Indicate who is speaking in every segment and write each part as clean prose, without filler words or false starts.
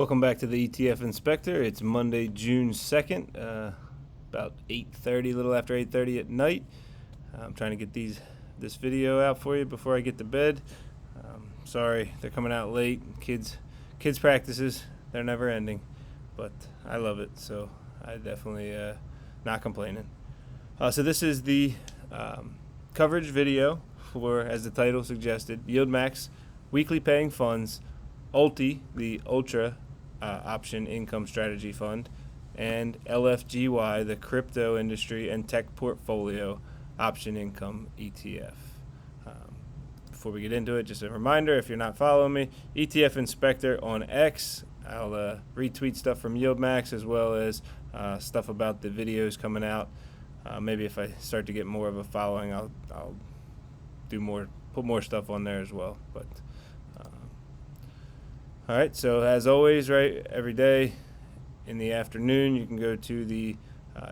Speaker 1: Welcome back to the ETF Inspector. It's Monday, June 2nd, about 8:30, a little after 8:30 at night. I'm trying to get this video out for you before I get to bed. Sorry, they're coming out late. Kids practices, they're never ending, but I love it, so I definitely not complaining. So this is the coverage video for, as the title suggested, YieldMax Weekly Paying Funds, ULTY, the Ultra Option Income Strategy Fund, and LFGY, the Crypto Industry and Tech Portfolio Option Income ETF. Before we get into it, just a reminder, if you're not following me, ETF Inspector on X. I'll retweet stuff from YieldMax as well as stuff about the videos coming out. Maybe if I start to get more of a following, I'll put more stuff on there as well. But all right, so as always, right, every day in the afternoon, you can go to the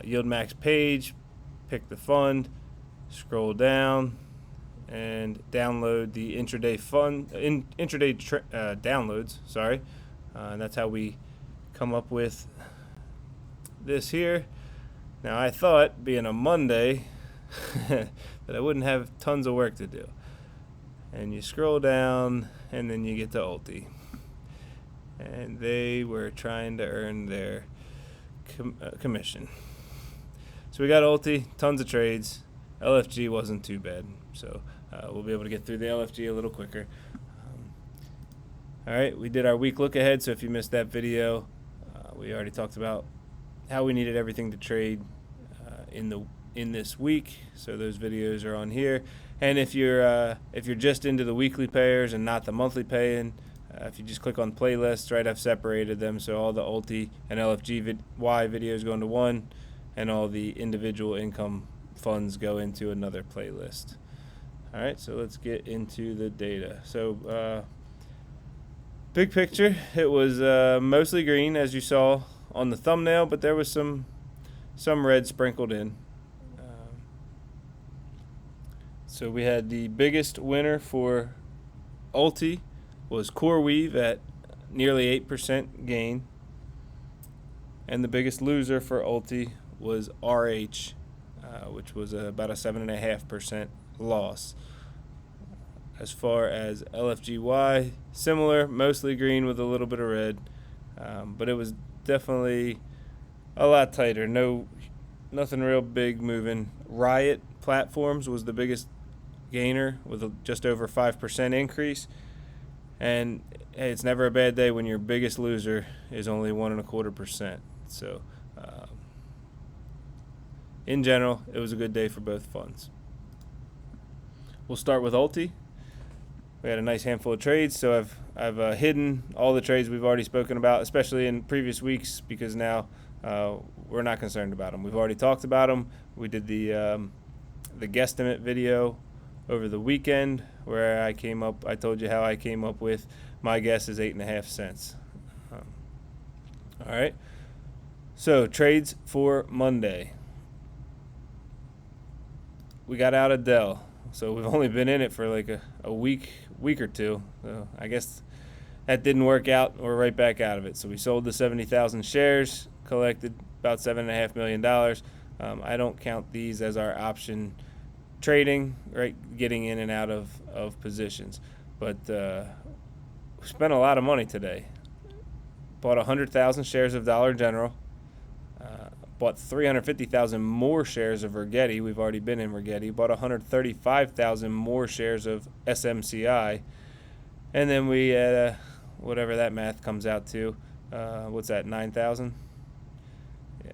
Speaker 1: YieldMax page, pick the fund, scroll down, and download the intraday downloads. Sorry, and that's how we come up with this here. Now, I thought, being a Monday, that I wouldn't have tons of work to do. And you scroll down, and then you get to ULTY. And they were trying to earn their commission. So we got ULTY, tons of trades. LFG wasn't too bad, so we'll be able to get through the LFG a little quicker. All right, we did our week look ahead, so if you missed that video, we already talked about how we needed everything to trade in this week. So those videos are on here. And if you're just into the weekly payers and not the monthly paying, if you just click on playlists, right, I've separated them, so all the ULTY and LFGY videos go into one, and all the individual income funds go into another playlist. All right, so let's get into the data. So big picture, it was mostly green, as you saw on the thumbnail, but there was some red sprinkled in. So we had the biggest winner for ULTY was CoreWeave at nearly 8% gain, and the biggest loser for ULTY was RH, which was about a 7.5% loss. As far as LFGY, similar, mostly green with a little bit of red, but it was definitely a lot tighter. Nothing real big moving. Riot Platforms was the biggest gainer with just over 5% increase. And hey, it's never a bad day when your biggest loser is only 1.25%. So, in general, it was a good day for both funds. We'll start with ULTY. We had a nice handful of trades, so I've hidden all the trades we've already spoken about, especially in previous weeks, because now we're not concerned about them. We've already talked about them. We did the guesstimate video over the weekend, where I told you how I came up with my guess is 8.5 cents. All right. So trades for Monday. We got out of Dell. So we've only been in it for like a week or two. So I guess that didn't work out. We're right back out of it. So we sold the 70,000 shares, collected about $7.5 million. I don't count these as our option trading, right, getting in and out of positions, but we spent a lot of money today. Bought 100,000 shares of Dollar General, bought 350,000 more shares of Rigetti. We've already been in Rigetti. Bought 135,000 more shares of SMCI, and then we had whatever that math comes out to. What's that? 9,000? Yeah,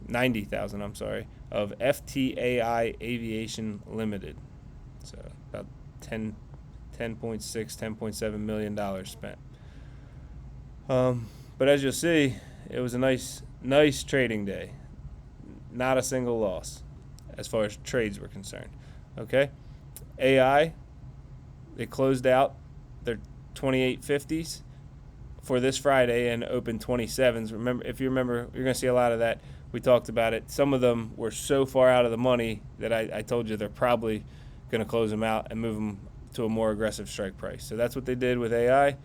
Speaker 1: 90,000. I'm sorry. Of FTAI Aviation Limited. So about $10.7 million spent. But as you'll see, it was a nice trading day. Not a single loss as far as trades were concerned. Okay? AI, they closed out their 2850s for this Friday and opened 27s. If you remember, you're going to see a lot of that. We talked about it. Some of them were so far out of the money that I told you they're probably going to close them out and move them to a more aggressive strike price. So that's what they did with AI.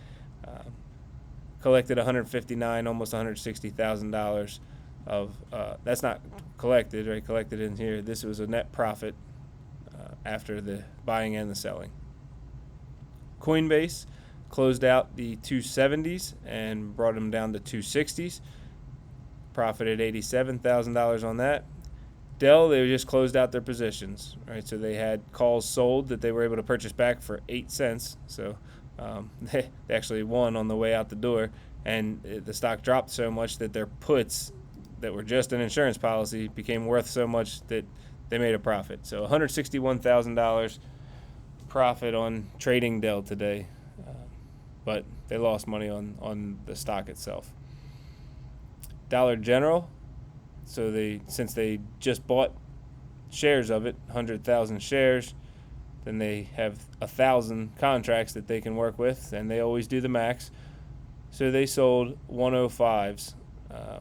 Speaker 1: collected $159, almost $160,000 of that's not collected, right? Collected in here. This was a net profit after the buying and the selling. Coinbase closed out the 270s and brought them down to 260s. Profited $87,000 on that. Dell, they just closed out their positions, right? So they had calls sold that they were able to purchase back for 8 cents. So they actually won on the way out the door, and the stock dropped so much that their puts that were just an insurance policy became worth so much that they made a profit. So $161,000 profit on trading Dell today, but they lost money on the stock itself. Dollar General, so since they just bought shares of it, 100,000 shares, then they have 1,000 contracts that they can work with, and they always do the max. So they sold 105s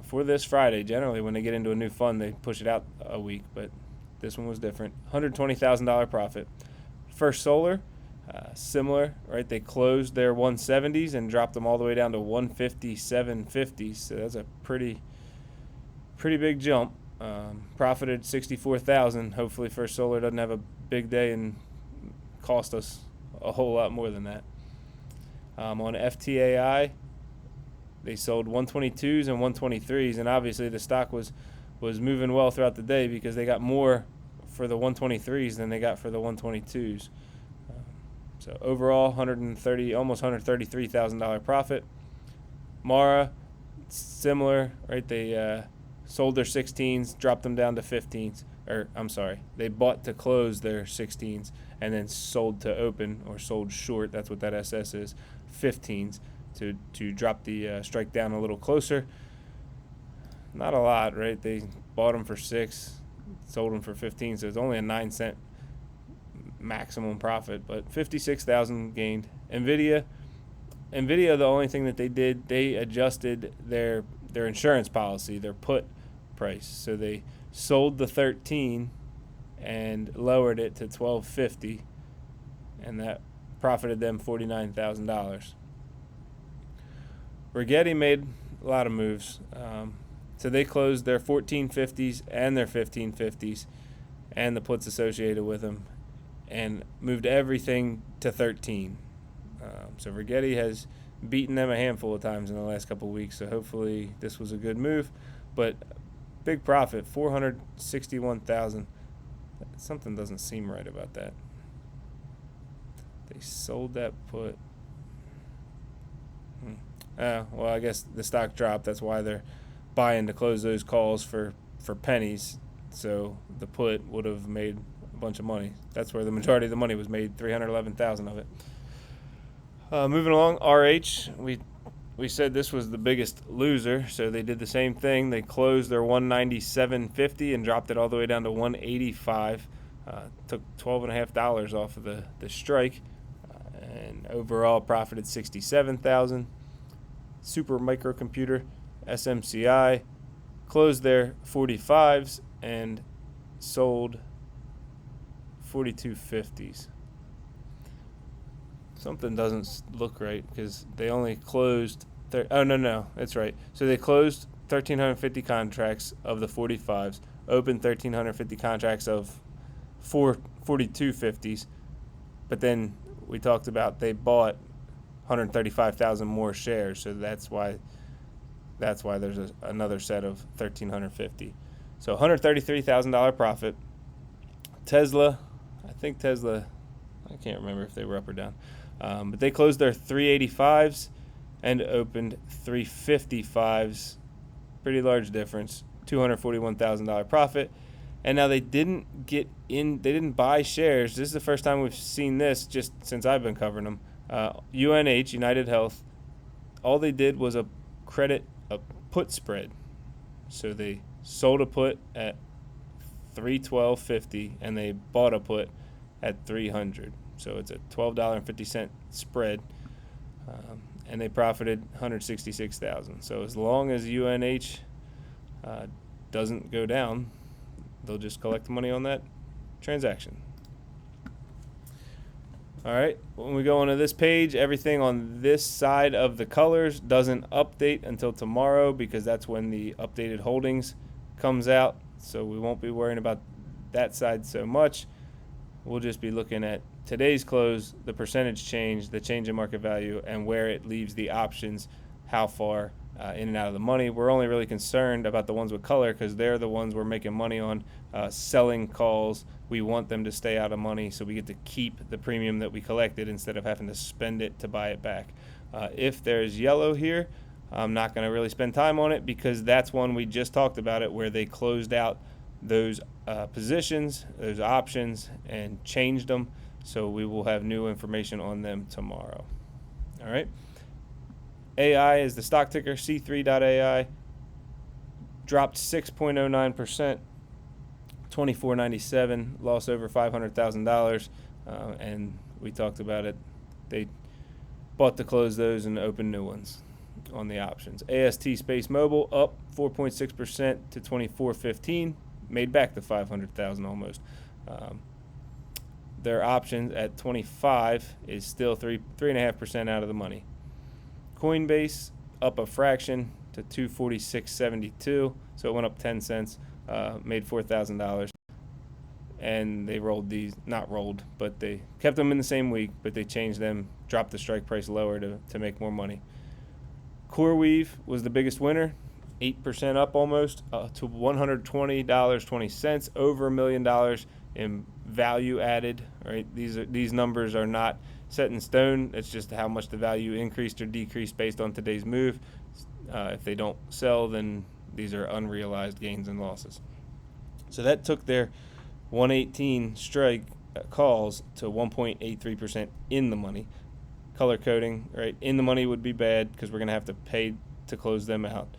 Speaker 1: for this Friday. Generally, when they get into a new fund, they push it out a week, but this one was different. $120,000 profit. First Solar, similar, right? They closed their 170s and dropped them all the way down to 157.50. So that's a pretty big jump. Profited $64,000. Hopefully, First Solar doesn't have a big day and cost us a whole lot more than that. On FTAI, they sold 122s and 123s, and obviously the stock was moving well throughout the day because they got more for the 123s than they got for the 122s. So overall, almost $133,000 profit. Mara, similar, right? They sold their 16s, dropped them down to 15s. Or I'm sorry, they bought to close their 16s and then sold to open, or sold short. That's what that SS is, 15s, to drop the strike down a little closer. Not a lot, right? They bought them for 6, sold them for 15, so it's only a 9-cent maximum profit, but 56,000 gained. Nvidia, the only thing that they did, they adjusted their insurance policy, their put price. So they sold the 13 and lowered it to $12.50, and that profited them $49,000. Rigetti made a lot of moves. So they closed their 1450s and their 1550s and the puts associated with them and moved everything to 13. So Rigetti has beaten them a handful of times in the last couple of weeks, so hopefully this was a good move. But big profit, $461,000. Something doesn't seem right about that. They sold that put. Well, I guess the stock dropped. That's why they're buying to close those calls for pennies. So the put would have made a bunch of money. That's where the majority of the money was made, $311,000 of it. Moving along, RH, we said this was the biggest loser, so they did the same thing. They closed their 197.50 and dropped it all the way down to 185. Took $12.50 off of the strike, and overall profited $67,000. Super Microcomputer, SMCI, closed their 45s and sold 42.50s. Something doesn't look right because they only closed. No, that's right. So they closed 1,350 contracts of the 45s, opened 1,350 contracts of 42.50s, but then we talked about they bought 135,000 more shares, so that's why there's another set of 1,350. So $133,000 profit. Tesla, I can't remember if they were up or down. But they closed their 385s and opened 355s. Pretty large difference. $241,000 profit. And now they didn't buy shares. This is the first time we've seen this just since I've been covering them. UNH, United Health, all they did was a put spread. So they sold a put at $312.50 and they bought a put at $300. So it's a $12.50 spread, and they profited $166,000. So as long as UNH doesn't go down, they'll just collect the money on that transaction. All right, when we go onto this page, everything on this side of the colors doesn't update until tomorrow because that's when the updated holdings comes out. So we won't be worrying about that side so much. We'll just be looking at today's close, the percentage change, the change in market value, and where it leaves the options, how far in and out of the money. We're only really concerned about the ones with color because they're the ones we're making money on, selling calls. We want them to stay out of money so we get to keep the premium that we collected instead of having to spend it to buy it back. If there's yellow here, I'm not going to really spend time on it because that's one we just talked about it where they closed out those positions, those options, and changed them. So we will have new information on them tomorrow. All right. AI is the stock ticker, C3.ai, dropped 6.09%, $24.97, lost over $500,000, and we talked about it. They bought to close those and open new ones on the options. AST Space Mobile up 4.6% to $24.15, made back the $500,000 almost. Their options at 25 is still 3.5% out of the money. Coinbase up a fraction to 246.72, so it went up 10 cents, made $4,000, and they rolled these, not rolled, but they kept them in the same week, but they changed them, dropped the strike price lower to make more money. CoreWeave was the biggest winner, 8% up almost to $120.20, over $1 million in value added. Right, these numbers are not set in stone. It's just how much the value increased or decreased based on today's move. If they don't sell, then these are unrealized gains and losses. So that took their 118 strike calls to 1.83% in the money. Color coding, right? In the money would be bad because we're going to have to pay to close them out.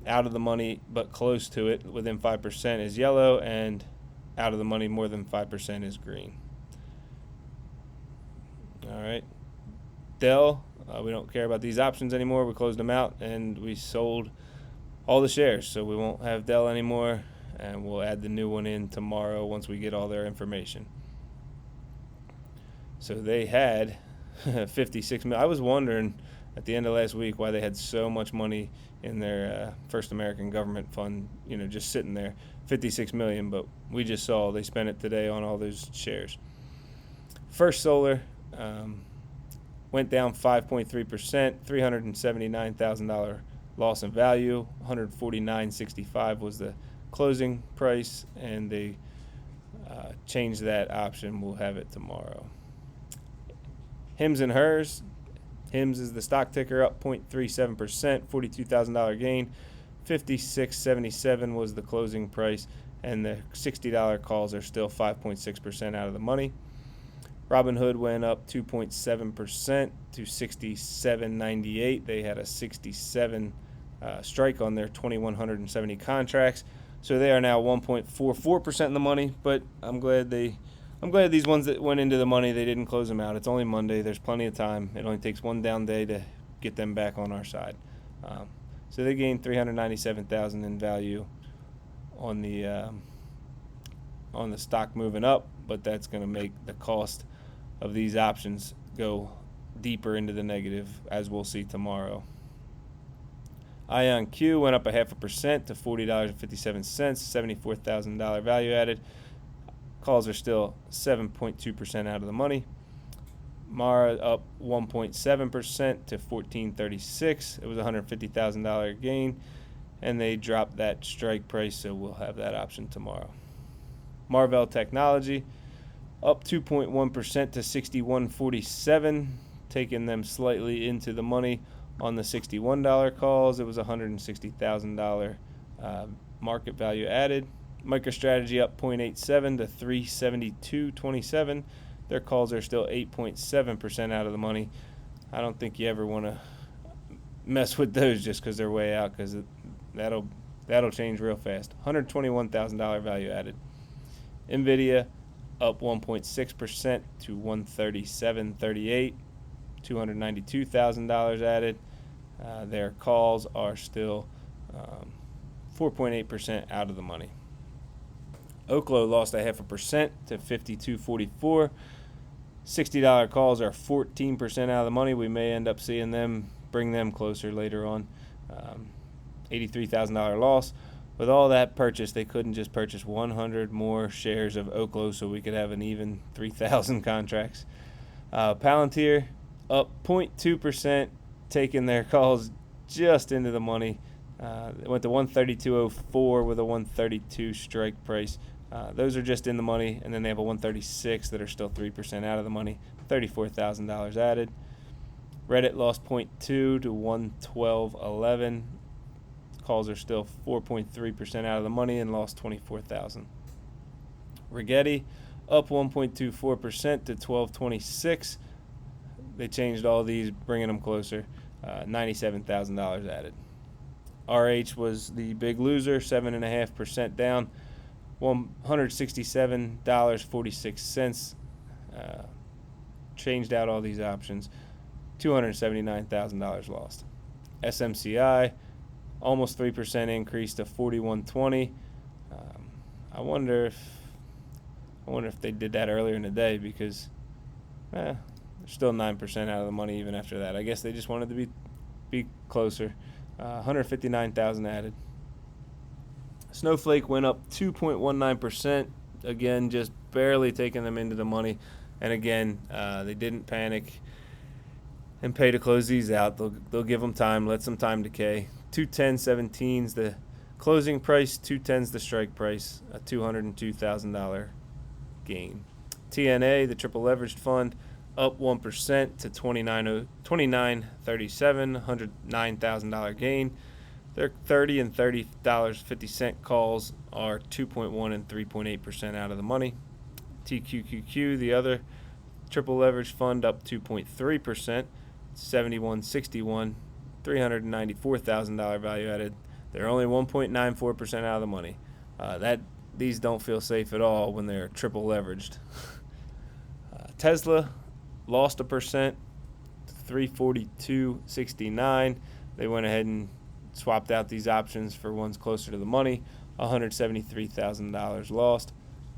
Speaker 1: Out of the money, but close to it, within 5% is yellow, and out of the money more than 5% is green. All right. Dell, we don't care about these options anymore. We closed them out and we sold all the shares, so we won't have Dell anymore, and we'll add the new one in tomorrow once we get all their information. So they had 56 million. I was wondering at the end of last week why they had so much money in their First American Government Fund, just sitting there, 56 million, but we just saw they spent it today on all those shares. First Solar went down 5.3%, $379,000 loss in value. $149.65 was the closing price, and they changed that option. We'll have it tomorrow. Hims and Hers. Hims is the stock ticker, up 0.37%, $42,000 gain. $56.77 was the closing price, and the $60 calls are still 5.6% out of the money. Robinhood went up 2.7% to $67.98. They had a 67 strike on their 2,170 contracts, so they are now 1.44% in the money. But I'm glad these ones that went into the money, they didn't close them out. It's only Monday. There's plenty of time. It only takes one down day to get them back on our side. So they gained $397,000 in value on the stock moving up, but that's going to make the cost of these options go deeper into the negative, as we'll see tomorrow. IonQ went up 0.5% to $40.57, $74,000 value added. Calls are still 7.2% out of the money. Mara up 1.7% to $14.36. It was a $150,000 gain, and they dropped that strike price, so we'll have that option tomorrow. Marvell Technology up 2.1% to $61.47, taking them slightly into the money on the $61 calls. It was a $160,000 market value added. MicroStrategy up 0.87 to $372.27. Their calls are still 8.7% out of the money. I don't think you ever want to mess with those just because they're way out, because that'll change real fast. $121,000 value added. NVIDIA up 1.6% to $137.38. $292,000 added. Their calls are still 4.8% out of the money. Oklo lost 0.5% to $52.44. $60 calls are 14% out of the money. We may end up seeing them bring them closer later on. $83,000 loss. With all that purchase, they couldn't just purchase 100 more shares of Oklo so we could have an even 3,000 contracts. Palantir up 0.2%, taking their calls just into the money. It went to 132.04 with a 132 strike price. Those are just in the money, and then they have a 136 that are still 3% out of the money. $34,000 added. Reddit lost 0.2 to 112.11. Calls are still 4.3% out of the money and lost 24,000. Rigetti up 1.24% to 12.26. They changed all these, bringing them closer. $97,000 added. RH was the big loser, 7.5% down, $167.46. Changed out all these options, $279,000 lost. SMCI almost 3% increase to 41.20. I wonder if they did that earlier in the day, because they're still 9% out of the money even after that. I guess they just wanted to be closer. 159,000 added. Snowflake went up 2.19%. Again, just barely taking them into the money. And again, they didn't panic and pay to close these out. They'll give them time, let some time decay. 210.17's the closing price, 210's the strike price, a $202,000 gain. TNA, the triple leveraged fund, up 1% to 29.37, $109,000 gain. Their $30 and $30.50 calls are 2.1 and 3.8% out of the money. TQQQ, the other triple leveraged fund, up 2.3%, 71.61, $394,000 value added. They're only 1.94% out of the money. These don't feel safe at all when they're triple leveraged. Tesla lost 1%, 342.69. They went ahead and swapped out these options for ones closer to the money. $173,000 lost.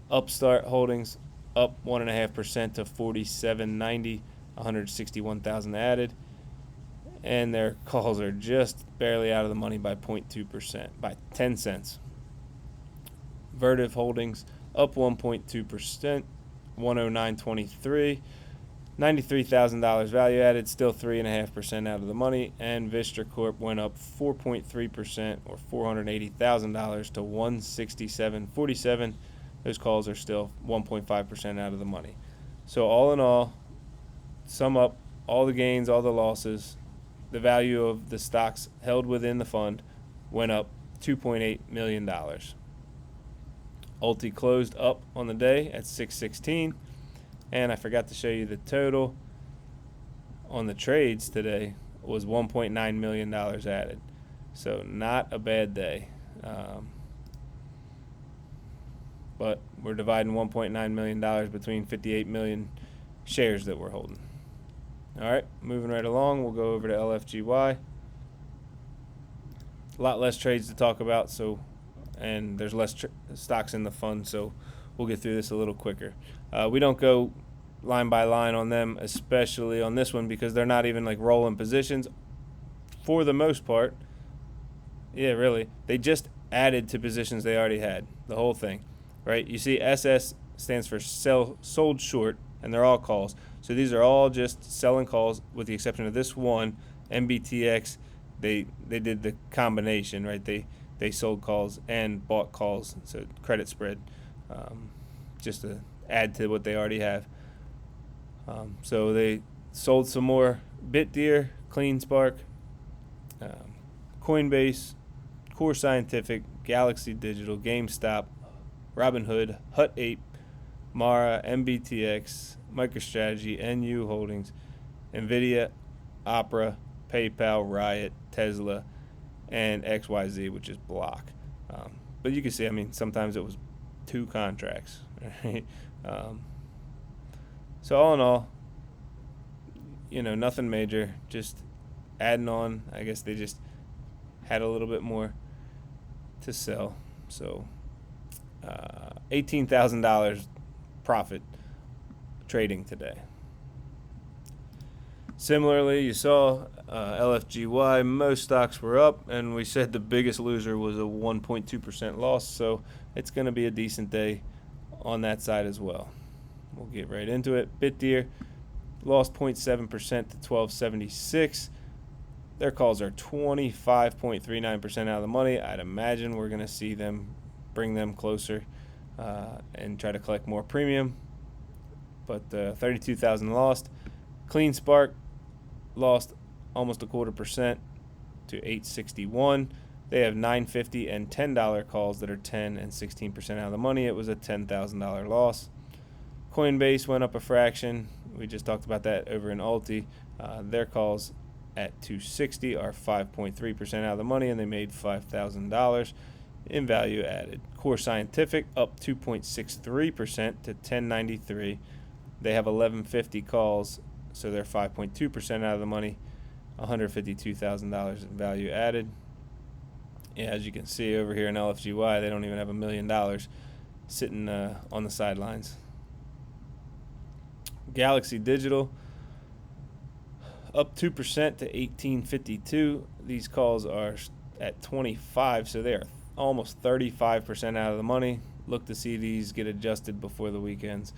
Speaker 1: Upstart Holdings up 1.5% to 47.90. 161,000 added. And their calls are just barely out of the money by 0.2%, by 10 cents. Vertiv Holdings up 1.2%, 109.23. $93,000 value added, still 3.5% out of the money. And Vistra Corp went up 4.3%, or $480,000 to 167.47. Those calls are still 1.5% out of the money. So all in all, sum up all the gains, all the losses, the value of the stocks held within the fund went up $2.8 million. ULTY closed up on the day at 616. And I forgot to show you the total on the trades today was $1.9 million added. So not a bad day. But we're dividing $1.9 million between 58 million shares that we're holding. All right, moving right along, we'll go over to LFGY. A lot less trades to talk about, and there's less stocks in the fund, so we'll get through this a little quicker. We don't go line by line on them, especially on this one, because they're not even like rolling positions for the most part. Yeah, really. They just added to positions they already had, the whole thing, right? You see SS stands for sold short, and they're all calls. So these are all just selling calls with the exception of this one, MBTX. They did the combination, right? They sold calls and bought calls, so credit spread, just to add to what they already have. So they sold some more BitDeer, CleanSpark, Coinbase, Core Scientific, Galaxy Digital, GameStop, Robinhood, Hut 8, Mara, MBTX, MicroStrategy, NU Holdings, NVIDIA, Opera, PayPal, Riot, Tesla, and XYZ, which is Block. But you can see, I mean, sometimes it was 2 contracts. Right? So all in all, nothing major, just adding on. I guess they just had a little bit more to sell. So $18,000 profit trading today. Similarly, you saw LFGY, most stocks were up, and we said the biggest loser was a 1.2% loss, so it's going to be a decent day on that side as well. We'll get right into it. BitDeer lost 0.7% to 1276. Their calls are 25.39% out of the money. I'd imagine we're going to see them bring them closer and try to collect more premium. But 32,000 lost. CleanSpark lost almost 0.25% to 861. They have $9.50 and $10 calls that are 10 and 16% out of the money. It was a $10,000 loss. Coinbase went up a fraction. We just talked about that over in ULTY. Their calls at 260 are 5.3% out of the money, and they made $5,000 in value added. Core Scientific up 2.63% to 1093. They have 1150 calls, so they're 5.2% out of the money, $152,000 in value added. Yeah, as you can see over here in LFGY, they don't even have $1 million sitting on the sidelines. Galaxy Digital up 2% to 1852. These calls are at 25, so they are almost 35% out of the money. Look to see these get adjusted before the weekends.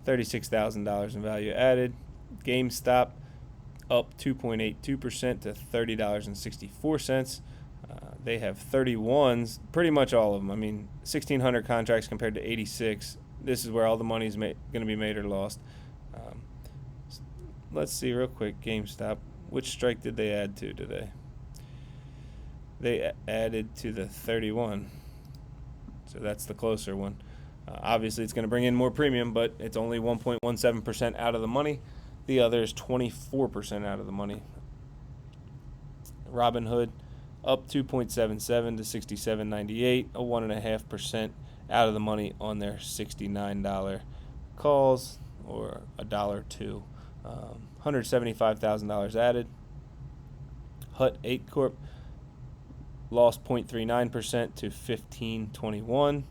Speaker 1: $36,000 in value added. GameStop up 2.82% to $30.64. They have 31s, pretty much all of them. I mean, 1,600 contracts compared to 86. This is where all the money is going to be made or lost. Let's see real quick, GameStop. Which strike did they add to today? They added to the 31. So that's the closer one. Obviously, it's going to bring in more premium, but it's only 1.17% out of the money. The other is 24% out of the money. Robinhood up 2.77 to 67.98, a 1.5% out of the money on their $69 calls, or $1.02. $175,000 added. Hut 8 Corp lost 0.39% to 1521.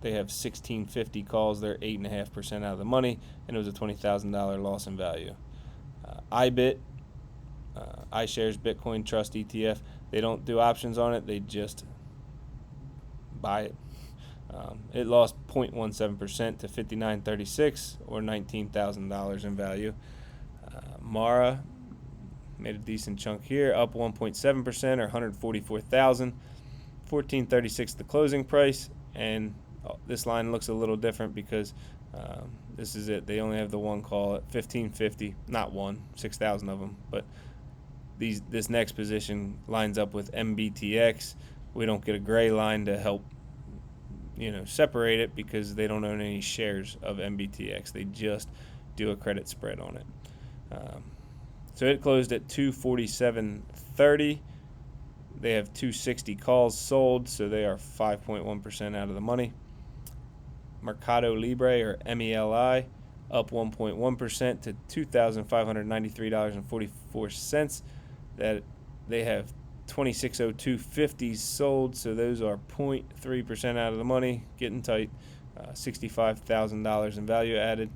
Speaker 1: They have 1650 calls. They're 8.5% out of the money, and it was a $20,000 loss in value. iBit, iShares Bitcoin Trust ETF. They don't do options on it. They just buy it. It lost 0.17% to 59.36, or $19,000 in value. Mara made a decent chunk here, up 1.7%, or 144,000. 14.36 the closing price, and this line looks a little different because this is it. They only have the one call at 15.50, not one, 6,000 of them. But this next position lines up with MBTX. We don't get a gray line to help separate it because they don't own any shares of MBTX. They just do a credit spread on it. So it closed at 247.30. They have 260 calls sold, so they are 5.1% out of the money. Mercado Libre, or MELI, up 1.1% to $2,593.44. That they have 2602.50 sold, so those are 0.3% out of the money, getting tight. $65,000 in value added.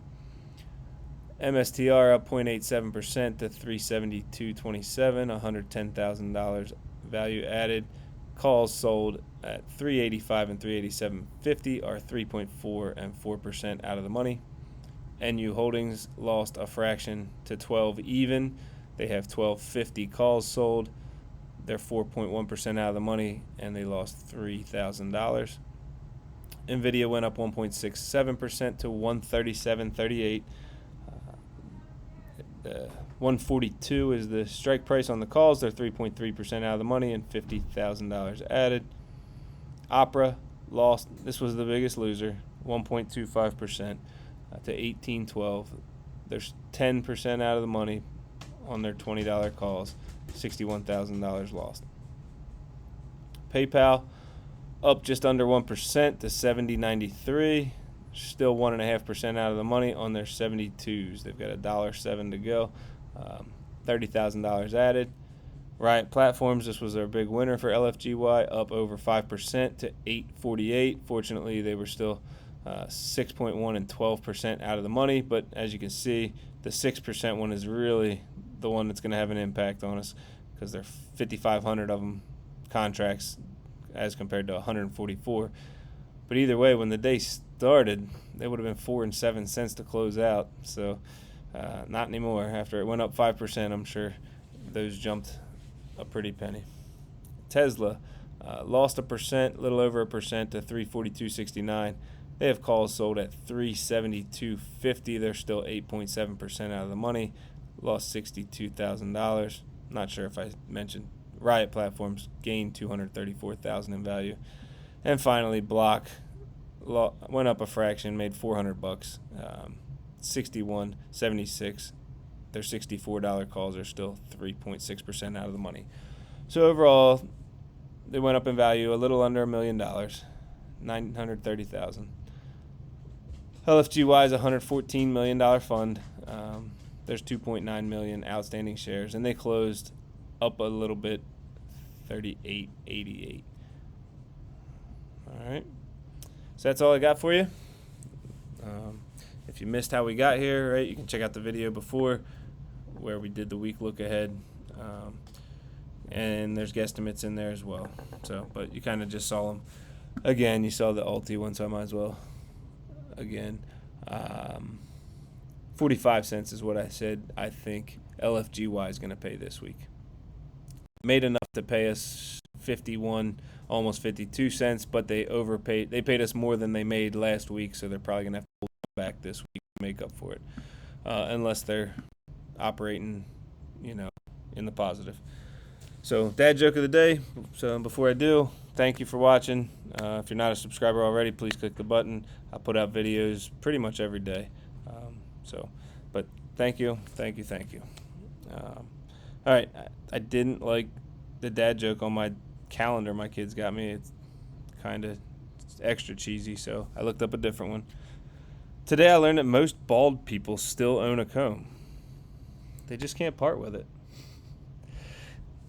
Speaker 1: MSTR up 0.87% to 372.27, $110,000 value added. Calls sold at 385 and 387.50 are 3.4 and 4% out of the money. NU Holdings lost a fraction to 12 even. They have 1250 calls sold. They're 4.1% out of the money, and they lost $3,000. NVIDIA went up 1.67% to 137.38. 142 is the strike price on the calls. They're 3.3% out of the money and $50,000 added. Opera lost. This was the biggest loser, 1.25% to 18.12. There's 10% out of the money on their $20 calls. $61,000 lost. PayPal up just under 1% to 70.93. Still 1.5% out of the money on their 72s. They've got $1.07 to go. $30,000 added. Riot Platforms, this was their big winner for LFGY, up over 5% to 848. Fortunately, they were still 6.1 and 12% out of the money, but as you can see, the 6% one is really the one that's going to have an impact on us, because there are 5,500 of them contracts as compared to 144. But either way, when the day started, they would have been 4 and 7 cents to close out. So not anymore. After it went up 5%, I'm sure those jumped a pretty penny. Tesla lost 1%, a little over 1% to 342.69. They have calls sold at 372.50. They're still 8.7% out of the money. Lost $62,000. Not sure if I mentioned Riot Platforms gained $234,000 in value. And finally, Block went up a fraction, made $400, 61.76. Their $64 calls are still 3.6% out of the money. So overall, they went up in value a little under $1 million, $930,000. LFGY is a $114 million fund. There's 2.9 million outstanding shares, and they closed up a little bit, 38.88. All right. So that's all I got for you. If you missed how we got here, right, you can check out the video before where we did the week look ahead. And there's guesstimates in there as well. So, but you kind of just saw them. Again, you saw the ULTY one, so I might as well. Again, 45 cents is what I said I think LFGY is going to pay this week. Made enough to pay us 51, almost 52 cents, but they overpaid. They paid us more than they made last week, so they're probably going to have to pull back this week to make up for it, unless they're operating, in the positive. So, dad joke of the day. So, before I do, thank you for watching. If you're not a subscriber already, please click the button. I put out videos pretty much every day. But thank you. All right, I didn't like the dad joke on my calendar my kids got me. It's kind of extra cheesy, so I looked up a different one. Today I learned that most bald people still own a comb. They just can't part with it.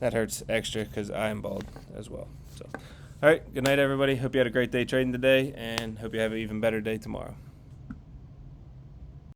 Speaker 1: That hurts extra because I am bald as well. So, all right, good night, everybody. Hope you had a great day trading today, and hope you have an even better day tomorrow.